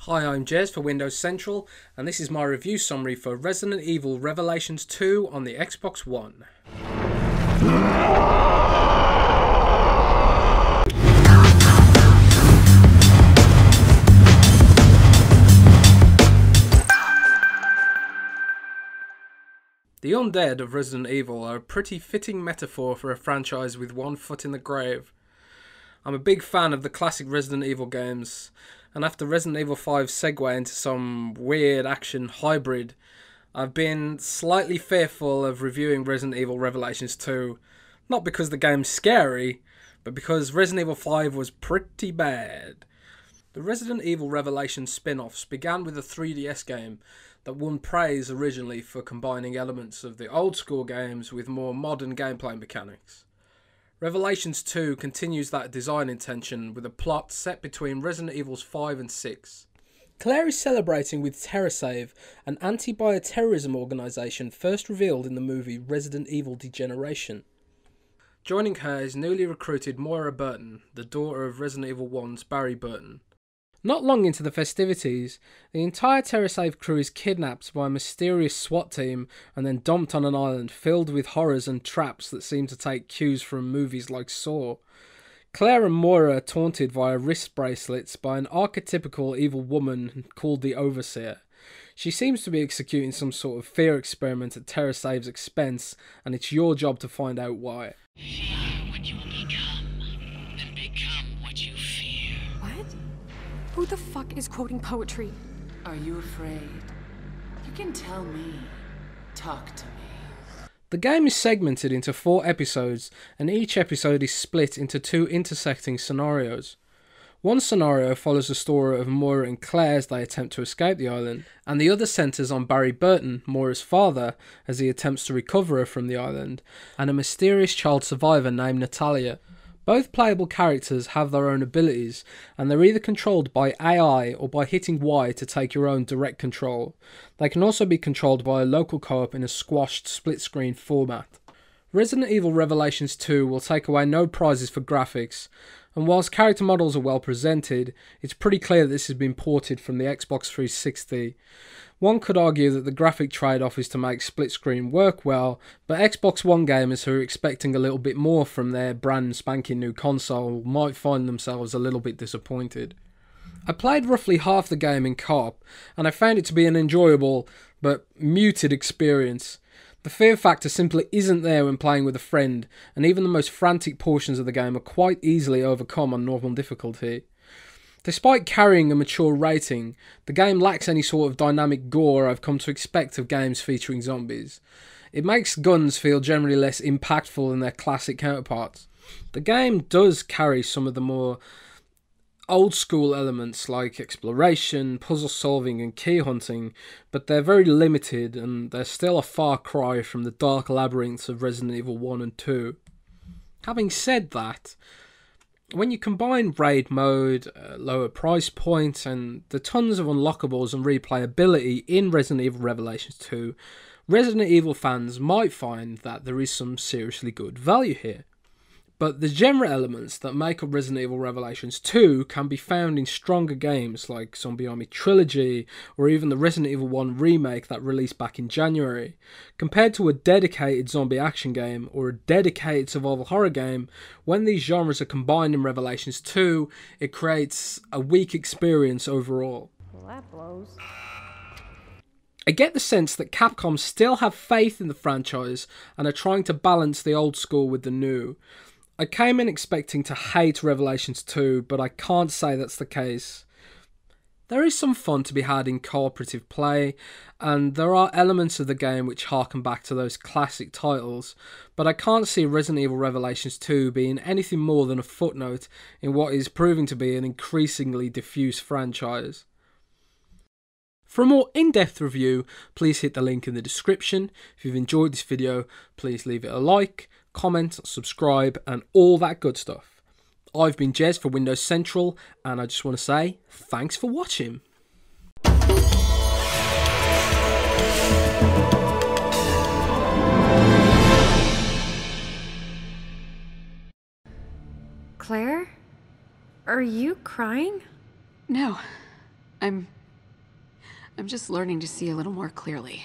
Hi, I'm Jez for Windows Central, and this is my review summary for Resident Evil Revelations 2 on the Xbox One. The undead of Resident Evil are a pretty fitting metaphor for a franchise with one foot in the grave. I'm a big fan of the classic Resident Evil games, and after Resident Evil 5's segue into some weird action hybrid, I've been slightly fearful of reviewing Resident Evil Revelations 2, not because the game's scary, but because Resident Evil 5 was pretty bad. The Resident Evil Revelations spin-offs began with a 3DS game that won praise originally for combining elements of the old school games with more modern gameplay mechanics. Revelations 2 continues that design intention with a plot set between Resident Evils 5 and 6. Claire is celebrating with TerraSave, an anti-bioterrorism organisation first revealed in the movie Resident Evil Degeneration. Joining her is newly recruited Moira Burton, the daughter of Resident Evil 1's Barry Burton. Not long into the festivities, the entire TerraSave crew is kidnapped by a mysterious SWAT team and then dumped on an island filled with horrors and traps that seem to take cues from movies like Saw. Claire and Moira are taunted via wrist bracelets by an archetypical evil woman called the Overseer. She seems to be executing some sort of fear experiment at TerraSave's expense, and it's your job to find out why. Fear what you will become, and become what you fear. What? Who the fuck is quoting poetry? Are you afraid? You can tell me. Talk to me. The game is segmented into 4 episodes, and each episode is split into 2 intersecting scenarios. One scenario follows the story of Moira and Claire as they attempt to escape the island, and the other centres on Barry Burton, Moira's father, as he attempts to recover her from the island, and a mysterious child survivor named Natalia. Both playable characters have their own abilities, and they're either controlled by AI or by hitting Y to take your own direct control. They can also be controlled by a local co-op in a squashed split-screen format. Resident Evil Revelations 2 will take away no prizes for graphics, and whilst character models are well presented, it's pretty clear that this has been ported from the Xbox 360. One could argue that the graphic trade-off is to make split screen work well, but Xbox One gamers who are expecting a little bit more from their brand spanking new console might find themselves a little bit disappointed. I played roughly half the game in co-op, and I found it to be an enjoyable, but muted experience. The fear factor simply isn't there when playing with a friend, and even the most frantic portions of the game are quite easily overcome on normal difficulty. Despite carrying a mature rating, the game lacks any sort of dynamic gore I've come to expect of games featuring zombies. It makes guns feel generally less impactful than their classic counterparts. The game does carry some of the more old school elements like exploration, puzzle solving and key hunting, but they're very limited and they're still a far cry from the dark labyrinths of Resident Evil 1 and 2. Having said that, when you combine raid mode, lower price point, and the tons of unlockables and replayability in Resident Evil Revelations 2, Resident Evil fans might find that there is some seriously good value here. But the genre elements that make up Resident Evil Revelations 2 can be found in stronger games like Zombie Army Trilogy or even the Resident Evil 1 remake that released back in January. Compared to a dedicated zombie action game or a dedicated survival horror game, when these genres are combined in Revelations 2, it creates a weak experience overall. Well, that blows. I get the sense that Capcom still have faith in the franchise and are trying to balance the old school with the new. I came in expecting to hate Revelations 2, but I can't say that's the case. There is some fun to be had in cooperative play, and there are elements of the game which harken back to those classic titles, but I can't see Resident Evil Revelations 2 being anything more than a footnote in what is proving to be an increasingly diffuse franchise. For a more in-depth review, please hit the link in the description. If you've enjoyed this video, please leave it a like, comment, subscribe, and all that good stuff. I've been Jez for Windows Central, and I just want to say thanks for watching. Claire? Are you crying? No, I'm I'm just learning to see a little more clearly.